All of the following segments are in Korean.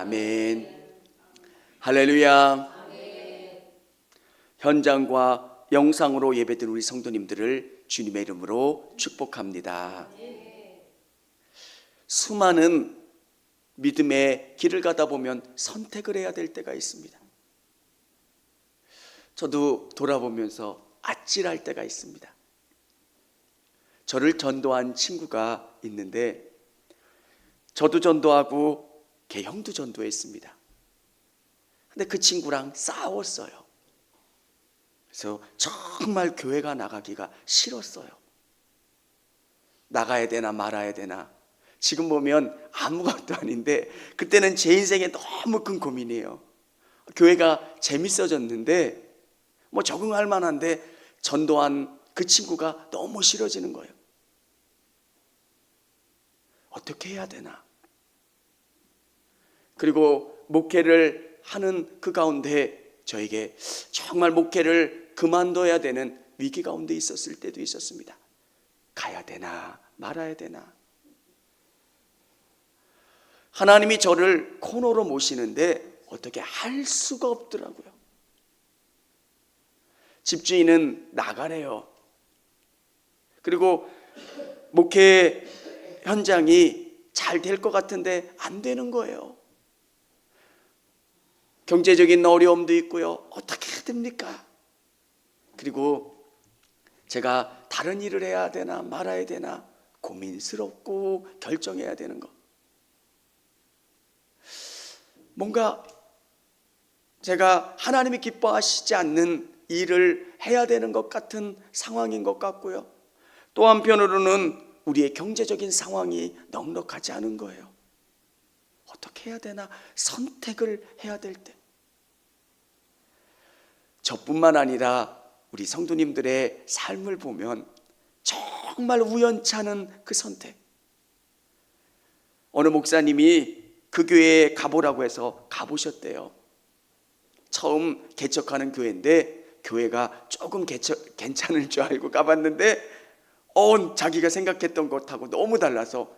아멘. 할렐루야. 현장과 영상으로 예배드린 우리 성도님들을 주님의 이름으로 축복합니다. 수많은 믿음의 길을 가다 보면 선택을 해야 될 때가 있습니다. 저도 돌아보면서 아찔할 때가 있습니다. 저를 전도한 친구가 있는데 저도 전도하고 걔 형도 전도했습니다. 근데 그 친구랑 싸웠어요. 그래서 정말 교회가 나가기가 싫었어요. 나가야 되나 말아야 되나. 지금 보면 아무것도 아닌데 그때는 제 인생에 너무 큰 고민이에요. 교회가 재밌어졌는데 뭐 적응할 만한데 전도한 그 친구가 너무 싫어지는 거예요. 어떻게 해야 되나. 그리고 목회를 하는 그 가운데 저에게 정말 목회를 그만둬야 되는 위기 가운데 있었을 때도 있었습니다. 가야 되나 말아야 되나. 하나님이 저를 코너로 모시는데 어떻게 할 수가 없더라고요. 집주인은 나가래요. 그리고 목회 현장이 잘 될 것 같은데 안 되는 거예요. 경제적인 어려움도 있고요. 어떻게 됩니까? 그리고 제가 다른 일을 해야 되나 말아야 되나 고민스럽고 결정해야 되는 거. 뭔가 제가 하나님이 기뻐하시지 않는 일을 해야 되는 것 같은 상황인 것 같고요. 또 한편으로는 우리의 경제적인 상황이 넉넉하지 않은 거예요. 어떻게 해야 되나 선택을 해야 될 때. 저뿐만 아니라 우리 성도님들의 삶을 보면 정말 우연찮은 그 선택. 어느 목사님이 그 교회에 가보라고 해서 가보셨대요. 처음 개척하는 교회인데 교회가 조금 괜찮을 줄 알고 가봤는데 자기가 생각했던 것하고 너무 달라서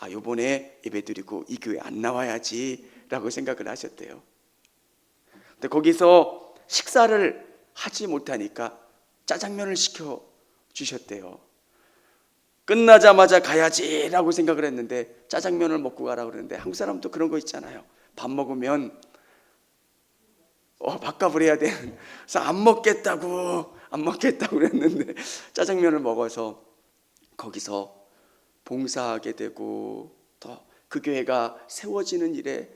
요번에 예배드리고 이 교회 안 나와야지 라고 생각을 하셨대요. 근데 거기서 식사를 하지 못하니까 짜장면을 시켜주셨대요. 끝나자마자 가야지 라고 생각을 했는데 짜장면을 먹고 가라고 그러는데 한국 사람도 그런 거 있잖아요. 밥 먹으면 밥값을 해야 돼. 그래서 안 먹겠다고 그랬는데 짜장면을 먹어서 거기서 봉사하게 되고 또 그 교회가 세워지는 일에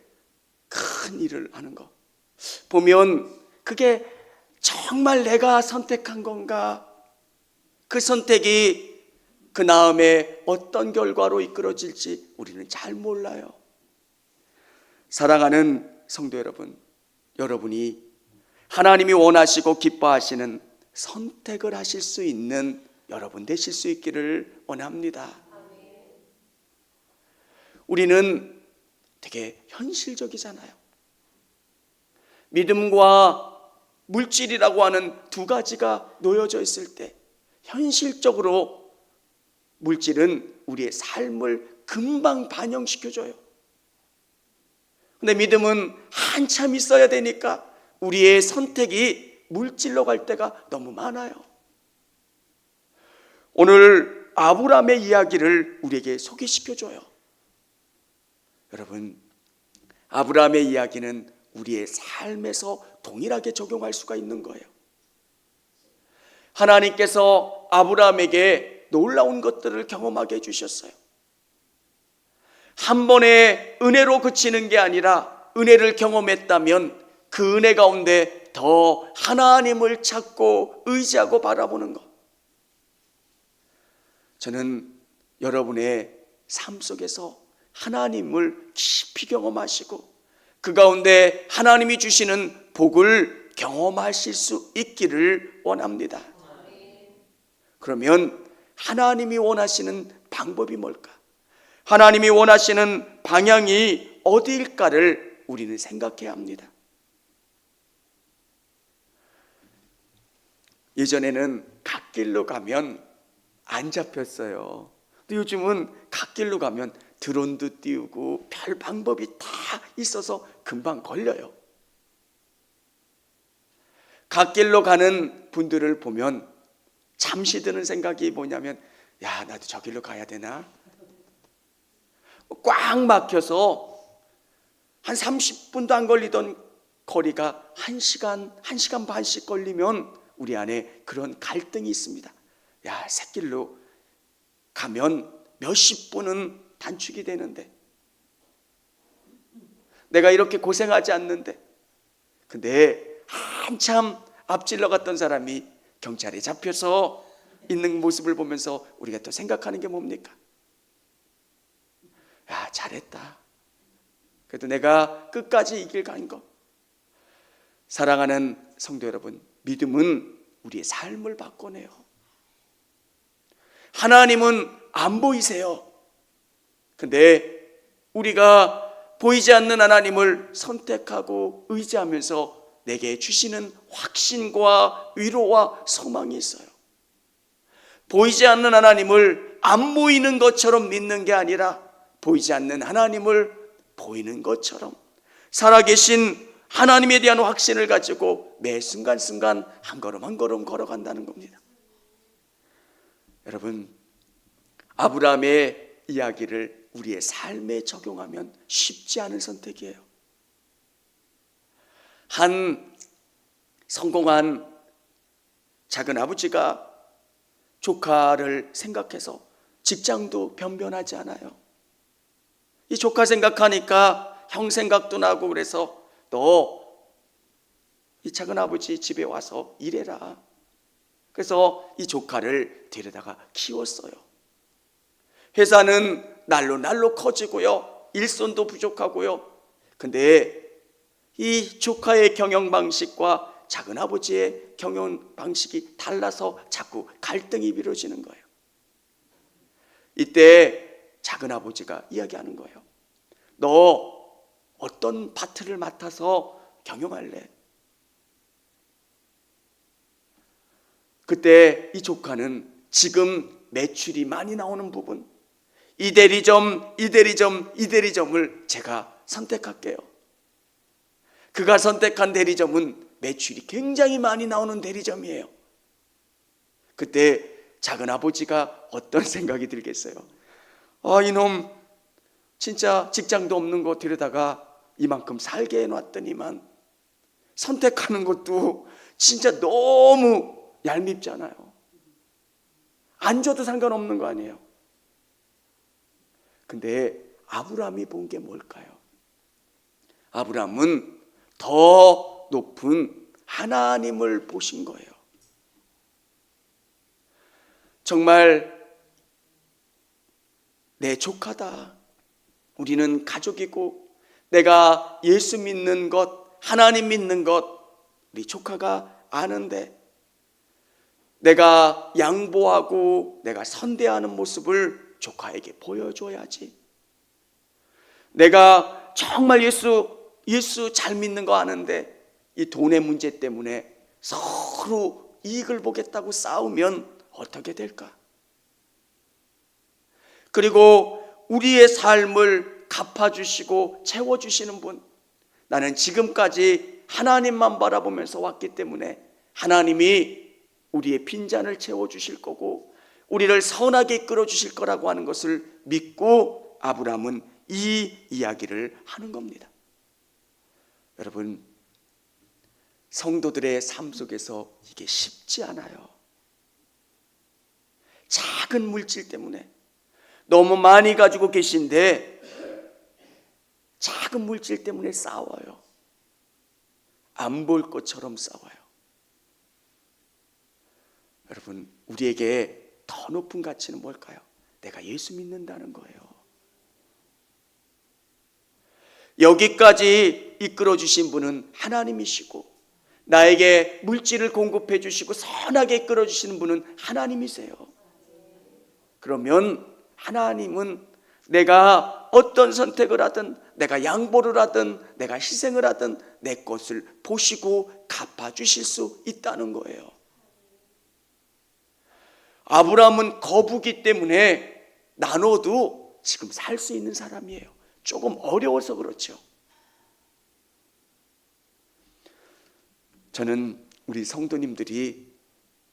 큰 일을 하는 거 보면 그게 정말 내가 선택한 건가? 그 선택이 그 다음에 어떤 결과로 이끌어질지 우리는 잘 몰라요. 사랑하는 성도 여러분, 여러분이 하나님이 원하시고 기뻐하시는 선택을 하실 수 있는 여러분 되실 수 있기를 원합니다. 우리는 되게 현실적이잖아요. 믿음과 물질이라고 하는 두 가지가 놓여져 있을 때 현실적으로 물질은 우리의 삶을 금방 반영시켜줘요. 근데 믿음은 한참 있어야 되니까 우리의 선택이 물질로 갈 때가 너무 많아요. 오늘 아브라함의 이야기를 우리에게 소개시켜줘요. 여러분, 아브라함의 이야기는 우리의 삶에서 동일하게 적용할 수가 있는 거예요. 하나님께서 아브라함에게 놀라운 것들을 경험하게 해주셨어요. 한 번의 은혜로 그치는 게 아니라 은혜를 경험했다면 그 은혜 가운데 더 하나님을 찾고 의지하고 바라보는 것. 저는 여러분의 삶 속에서 하나님을 깊이 경험하시고 그 가운데 하나님이 주시는 복을 경험하실 수 있기를 원합니다. 그러면 하나님이 원하시는 방법이 뭘까? 하나님이 원하시는 방향이 어디일까를 우리는 생각해야 합니다. 예전에는 갓길로 가면 안 잡혔어요. 근데 요즘은 갓길로 가면 드론도 띄우고 별 방법이 다 있어서 금방 걸려요. 갓길로 가는 분들을 보면 잠시 드는 생각이 뭐냐면, 야, 나도 저 길로 가야 되나? 꽉 막혀서 한 30분도 안 걸리던 거리가 1시간 반씩 걸리면 우리 안에 그런 갈등이 있습니다. 야, 샛길로 가면 몇십 분은 단축이 되는데, 내가 이렇게 고생하지 않는데. 근데 한참 앞질러 갔던 사람이 경찰에 잡혀서 있는 모습을 보면서 우리가 또 생각하는 게 뭡니까? 야, 잘했다. 그래도 내가 끝까지 이 길 간 거. 사랑하는 성도 여러분, 믿음은 우리의 삶을 바꿔내요. 하나님은 안 보이세요. 근데 우리가 보이지 않는 하나님을 선택하고 의지하면서 내게 주시는 확신과 위로와 소망이 있어요. 보이지 않는 하나님을 안 보이는 것처럼 믿는 게 아니라 보이지 않는 하나님을 보이는 것처럼 살아계신 하나님에 대한 확신을 가지고 매 순간순간 한 걸음 한 걸음 걸어간다는 겁니다. 여러분, 아브라함의 이야기를 우리의 삶에 적용하면 쉽지 않은 선택이에요. 한 성공한 작은 아버지가 조카를 생각해서 직장도 변변하지 않아요. 이 조카 생각하니까 형 생각도 나고, 그래서 너 이 작은 아버지 집에 와서 일해라. 그래서 이 조카를 데려다가 키웠어요. 회사는 날로 커지고요, 일손도 부족하고요. 근데 이 조카의 경영 방식과 작은 아버지의 경영 방식이 달라서 자꾸 갈등이 벌어지는 거예요. 이때 작은 아버지가 이야기하는 거예요. 너 어떤 파트를 맡아서 경영할래? 그때 이 조카는 지금 매출이 많이 나오는 부분, 이 대리점을 제가 선택할게요. 그가 선택한 대리점은 매출이 굉장히 많이 나오는 대리점이에요. 그때 작은 아버지가 어떤 생각이 들겠어요? 이놈 진짜 직장도 없는 거 데려다가 이만큼 살게 해놨더니만 선택하는 것도 진짜 너무 얄밉잖아요. 안 줘도 상관없는 거 아니에요. 근데 아브라함이 본 게 뭘까요? 아브라함은 더 높은 하나님을 보신 거예요. 정말 내 조카다, 우리는 가족이고, 내가 예수 믿는 것, 하나님 믿는 것 우리 조카가 아는데, 내가 양보하고 내가 선대하는 모습을 조카에게 보여줘야지. 내가 정말 예수 잘 믿는 거 아는데 이 돈의 문제 때문에 서로 이익을 보겠다고 싸우면 어떻게 될까? 그리고 우리의 삶을 갚아주시고 채워주시는 분, 나는 지금까지 하나님만 바라보면서 왔기 때문에 하나님이 우리의 빈잔을 채워주실 거고 우리를 선하게 이끌어 주실 거라고 하는 것을 믿고 아브라함은 이 이야기를 하는 겁니다. 여러분, 성도들의 삶 속에서 이게 쉽지 않아요. 작은 물질 때문에 너무 많이 가지고 계신데 작은 물질 때문에 싸워요. 안 볼 것처럼 싸워요. 여러분, 우리에게 더 높은 가치는 뭘까요? 내가 예수 믿는다는 거예요. 여기까지 이끌어 주신 분은 하나님이시고, 나에게 물질을 공급해 주시고 선하게 이끌어 주시는 분은 하나님이세요. 그러면 하나님은 내가 어떤 선택을 하든, 내가 양보를 하든, 내가 희생을 하든 내 것을 보시고 갚아주실 수 있다는 거예요. 아브라함은 거부기 때문에 나눠도 지금 살 수 있는 사람이에요. 조금 어려워서 그렇죠. 저는 우리 성도님들이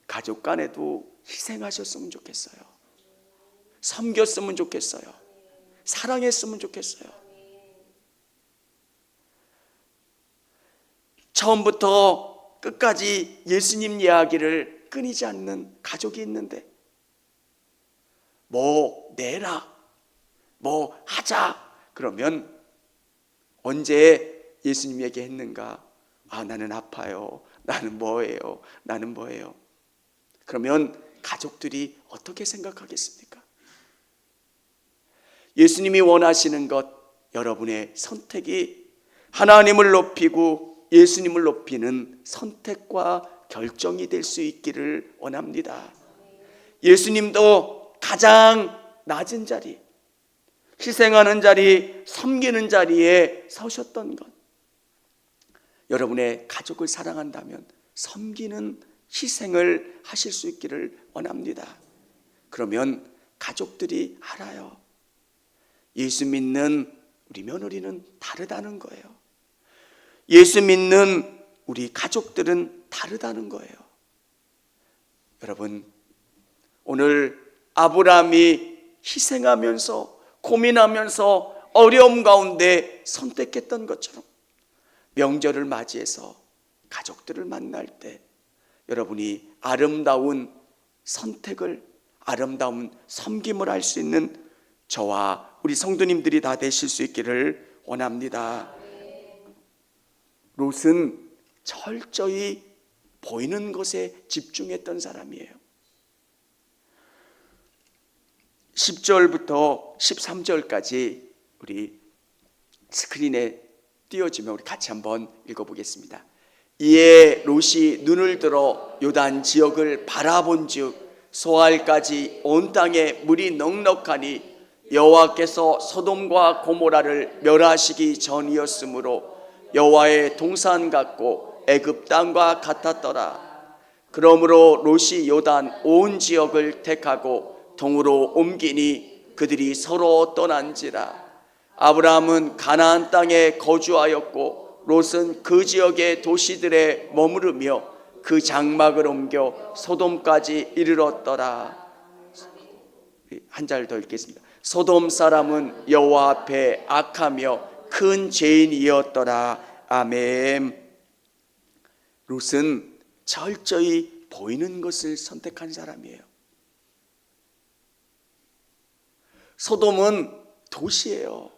가족 간에도 희생하셨으면 좋겠어요. 섬겼으면 좋겠어요. 사랑했으면 좋겠어요. 처음부터 끝까지 예수님 이야기를 끊이지 않는 가족이 있는데 뭐 내라, 뭐 하자 그러면 언제 예수님 얘기했는가? 아, 나는 아파요. 나는 뭐예요? 나는 뭐예요? 그러면 가족들이 어떻게 생각하겠습니까? 예수님이 원하시는 것, 여러분의 선택이 하나님을 높이고 예수님을 높이는 선택과 결정이 될 수 있기를 원합니다. 예수님도 가장 낮은 자리, 희생하는 자리, 섬기는 자리에 서셨던 것. 여러분의 가족을 사랑한다면 섬기는 희생을 하실 수 있기를 원합니다. 그러면 가족들이 알아요. 예수 믿는 우리 며느리는 다르다는 거예요. 예수 믿는 우리 가족들은 다르다는 거예요. 여러분, 오늘 아브라함이 희생하면서 고민하면서 어려움 가운데 선택했던 것처럼 명절을 맞이해서 가족들을 만날 때 여러분이 아름다운 선택을, 아름다운 섬김을 할 수 있는 저와 우리 성도님들이 다 되실 수 있기를 원합니다. 롯은 철저히 보이는 것에 집중했던 사람이에요. 10절부터 13절까지 우리 스크린에 띄워주면 우리 같이 한번 읽어보겠습니다. 이에 롯이 눈을 들어 요단 지역을 바라본즉 소알까지 온 땅에 물이 넉넉하니 여호와께서 소돔과 고모라를 멸하시기 전이었으므로 여호와의 동산 같고 애굽 땅과 같았더라. 그러므로 롯이 요단 온 지역을 택하고 동으로 옮기니 그들이 서로 떠난지라. 아브라함은 가나안 땅에 거주하였고 롯은 그 지역의 도시들에 머무르며 그 장막을 옮겨 소돔까지 이르렀더라. 한 절 더 읽겠습니다. 소돔 사람은 여호와 앞에 악하며 큰 죄인이었더라. 아멘. 롯은 철저히 보이는 것을 선택한 사람이에요. 소돔은 도시예요.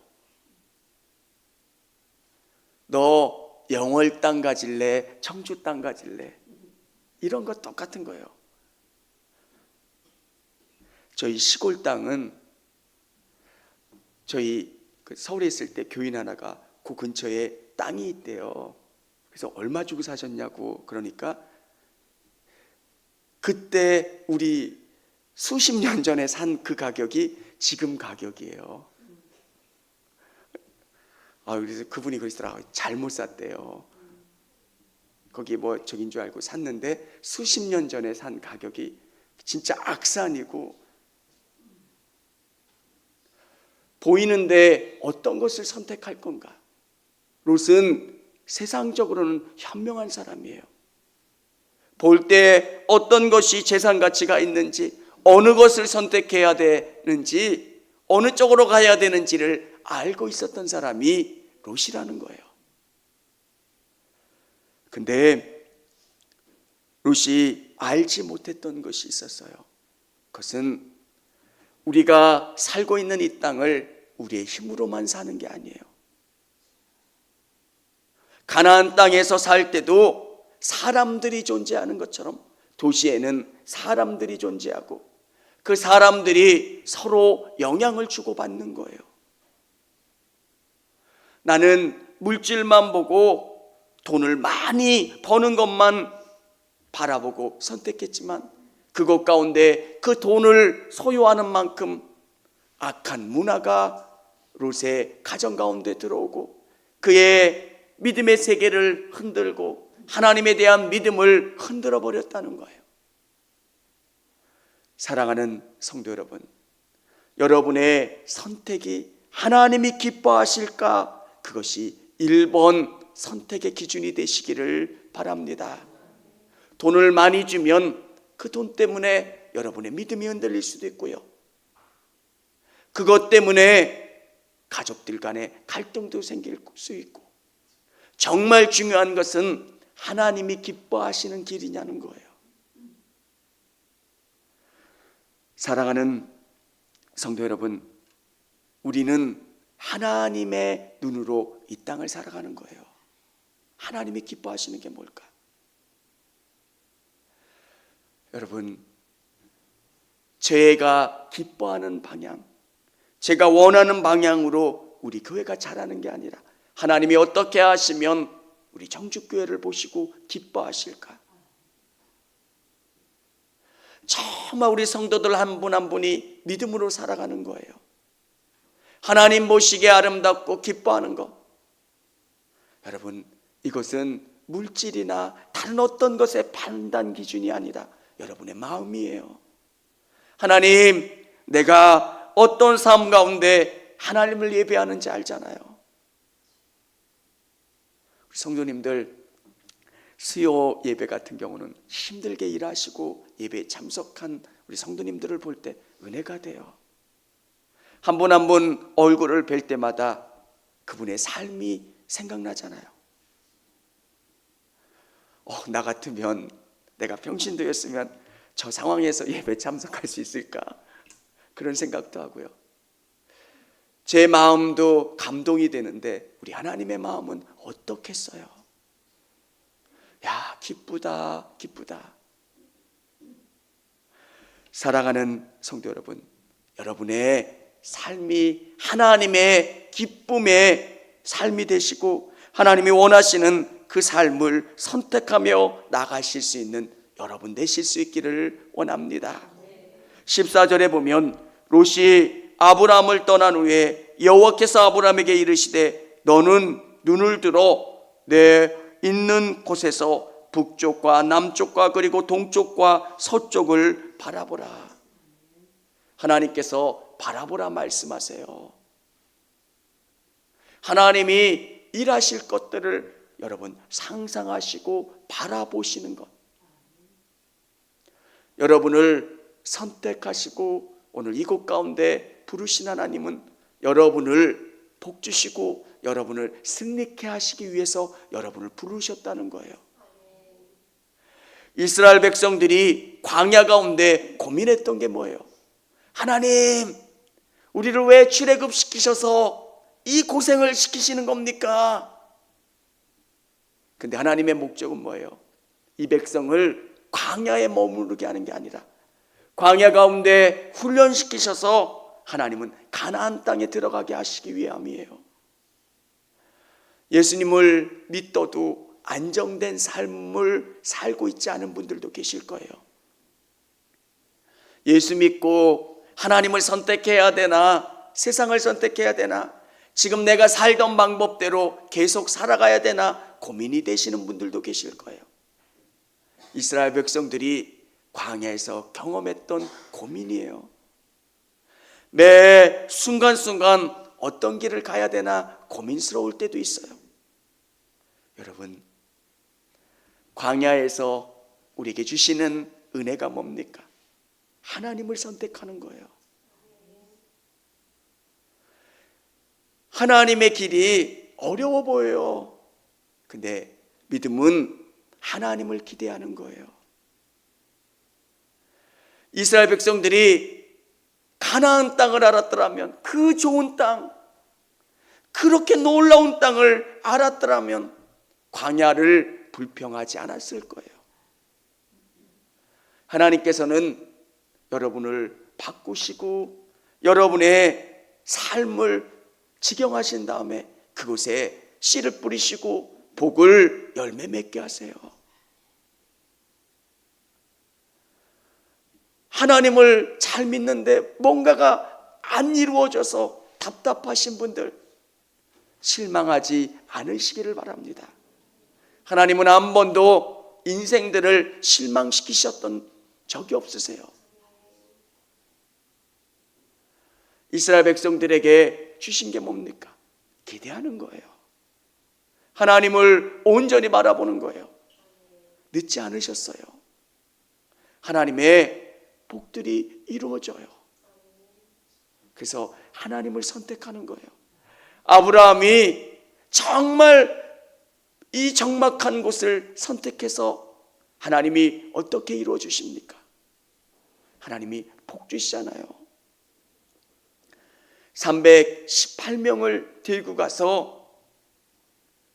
너 영월 땅 가질래? 청주 땅 가질래? 이런 거 똑같은 거예요. 저희 시골 땅은 저희 서울에 있을 때 교인 하나가 그 근처에 땅이 있대요. 그래서 얼마 주고 사셨냐고 그러니까 그때 우리 수십 년 전에 산 그 가격이 지금 가격이에요. 그래서 그분이 그러시더라고요. 잘못 샀대요. 거기 뭐 저긴 줄 알고 샀는데 수십 년 전에 산 가격이 진짜 악산이고 보이는데 어떤 것을 선택할 건가? 롯은 세상적으로는 현명한 사람이에요. 볼 때 어떤 것이 재산 가치가 있는지, 어느 것을 선택해야 되는지, 어느 쪽으로 가야 되는지를 알고 있었던 사람이 롯이라는 거예요. 근데 롯이 알지 못했던 것이 있었어요. 그것은 우리가 살고 있는 이 땅을 우리의 힘으로만 사는 게 아니에요. 가나안 땅에서 살 때도 사람들이 존재하는 것처럼 도시에는 사람들이 존재하고 그 사람들이 서로 영향을 주고받는 거예요. 나는 물질만 보고 돈을 많이 버는 것만 바라보고 선택했지만 그것 가운데 그 돈을 소유하는 만큼 악한 문화가 롯의 가정 가운데 들어오고 그의 믿음의 세계를 흔들고 하나님에 대한 믿음을 흔들어 버렸다는 거예요. 사랑하는 성도 여러분, 여러분의 선택이 하나님이 기뻐하실까? 그것이 1번 선택의 기준이 되시기를 바랍니다. 돈을 많이 주면 그 돈 때문에 여러분의 믿음이 흔들릴 수도 있고요. 그것 때문에 가족들 간에 갈등도 생길 수 있고, 정말 중요한 것은 하나님이 기뻐하시는 길이냐는 거예요. 사랑하는 성도 여러분, 우리는 하나님의 눈으로 이 땅을 살아가는 거예요. 하나님이 기뻐하시는 게 뭘까? 여러분, 제가 기뻐하는 방향, 제가 원하는 방향으로 우리 교회가 자라는 게 아니라 하나님이 어떻게 하시면 우리 정죽교회를 보시고 기뻐하실까? 정말 우리 성도들 한 분 한 분이 믿음으로 살아가는 거예요. 하나님 보시기에 아름답고 기뻐하는 것. 여러분, 이것은 물질이나 다른 어떤 것의 판단 기준이 아니라 여러분의 마음이에요. 하나님, 내가 어떤 삶 가운데 하나님을 예배하는지 알잖아요. 우리 성도님들, 수요 예배 같은 경우는 힘들게 일하시고 예배에 참석한 우리 성도님들을 볼 때 은혜가 돼요. 한 분 한 분 얼굴을 뵐 때마다 그분의 삶이 생각나잖아요. 나 같으면, 내가 평신도였으면 저 상황에서 예배 참석할 수 있을까? 그런 생각도 하고요. 제 마음도 감동이 되는데 우리 하나님의 마음은 어떻겠어요? 야, 기쁘다, 기쁘다. 사랑하는 성도 여러분, 여러분의 삶이 하나님의 기쁨의 삶이 되시고 하나님이 원하시는 그 삶을 선택하며 나가실 수 있는 여러분 되실 수 있기를 원합니다. 14절에 보면 롯이 아브라함을 떠난 후에 여호와께서 아브라함에게 이르시되 너는 눈을 들어 내 있는 곳에서 북쪽과 남쪽과 그리고 동쪽과 서쪽을 바라보라. 하나님께서 바라보라 말씀하세요. 하나님이 일하실 것들을 여러분 상상하시고 바라보시는 것. 여러분을 선택하시고 오늘 이곳 가운데 부르신 하나님은 여러분을 복주시고 여러분을 승리케 하시기 위해서 여러분을 부르셨다는 거예요. 이스라엘 백성들이 광야 가운데 고민했던 게 뭐예요? 하나님, 우리를 왜 출애굽시키셔서 이 고생을 시키시는 겁니까? 근데 하나님의 목적은 뭐예요? 이 백성을 광야에 머무르게 하는 게 아니라 광야 가운데 훈련시키셔서 하나님은 가나안 땅에 들어가게 하시기 위함이에요. 예수님을 믿어도 안정된 삶을 살고 있지 않은 분들도 계실 거예요. 예수 믿고 하나님을 선택해야 되나, 세상을 선택해야 되나, 지금 내가 살던 방법대로 계속 살아가야 되나 고민이 되시는 분들도 계실 거예요. 이스라엘 백성들이 광야에서 경험했던 고민이에요. 매 순간순간 어떤 길을 가야 되나 고민스러울 때도 있어요. 여러분, 광야에서 우리에게 주시는 은혜가 뭡니까? 하나님을 선택하는 거예요. 하나님의 길이 어려워 보여요. 근데 믿음은 하나님을 기대하는 거예요. 이스라엘 백성들이 가나안 땅을 알았더라면, 그 좋은 땅, 그렇게 놀라운 땅을 알았더라면 광야를 불평하지 않았을 거예요. 하나님께서는 여러분을 바꾸시고 여러분의 삶을 지경하신 다음에 그곳에 씨를 뿌리시고 복을 열매 맺게 하세요. 하나님을 잘 믿는데 뭔가가 안 이루어져서 답답하신 분들, 실망하지 않으시기를 바랍니다. 하나님은 한 번도 인생들을 실망시키셨던 적이 없으세요. 이스라엘 백성들에게 주신 게 뭡니까? 기대하는 거예요. 하나님을 온전히 바라보는 거예요. 늦지 않으셨어요. 하나님의 복들이 이루어져요. 그래서 하나님을 선택하는 거예요. 아브라함이 정말 이 적막한 곳을 선택해서 하나님이 어떻게 이루어 주십니까? 하나님이 복 주시잖아요. 318명을 들고 가서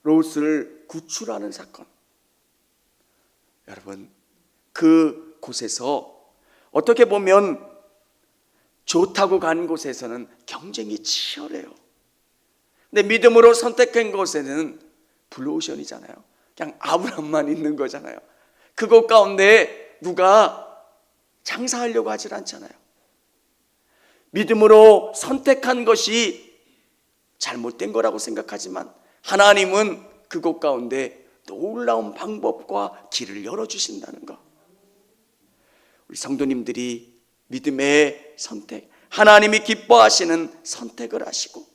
롯을 구출하는 사건. 여러분, 그 곳에서 어떻게 보면 좋다고 간 곳에서는 경쟁이 치열해요. 근데 믿음으로 선택한 곳에는 블루오션이잖아요. 그냥 아브라함만 있는 거잖아요. 그곳 가운데 누가 장사하려고 하질 않잖아요. 믿음으로 선택한 것이 잘못된 거라고 생각하지만 하나님은 그곳 가운데 놀라운 방법과 길을 열어주신다는 것. 우리 성도님들이 믿음의 선택, 하나님이 기뻐하시는 선택을 하시고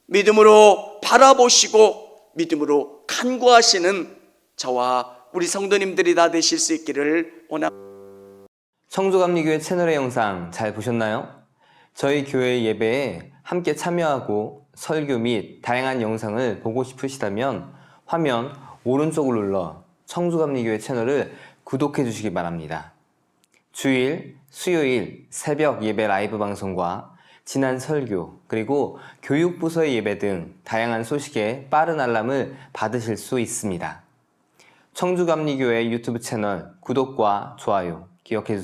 믿음으로 바라보시고 믿음으로 간구하시는 저와 우리 성도님들이 다 되실 수 있기를 원합니다. 청주감리교회 채널의 영상 잘 보셨나요? 저희 교회 예배에 함께 참여하고 설교 및 다양한 영상을 보고 싶으시다면 화면 오른쪽을 눌러 청주감리교회 채널을 구독해 주시기 바랍니다. 주일, 수요일 새벽 예배 라이브 방송과 지난 설교, 그리고 교육부서의 예배 등 다양한 소식에 빠른 알람을 받으실 수 있습니다. 청주감리교회 유튜브 채널 구독과 좋아요 기억해 주세요.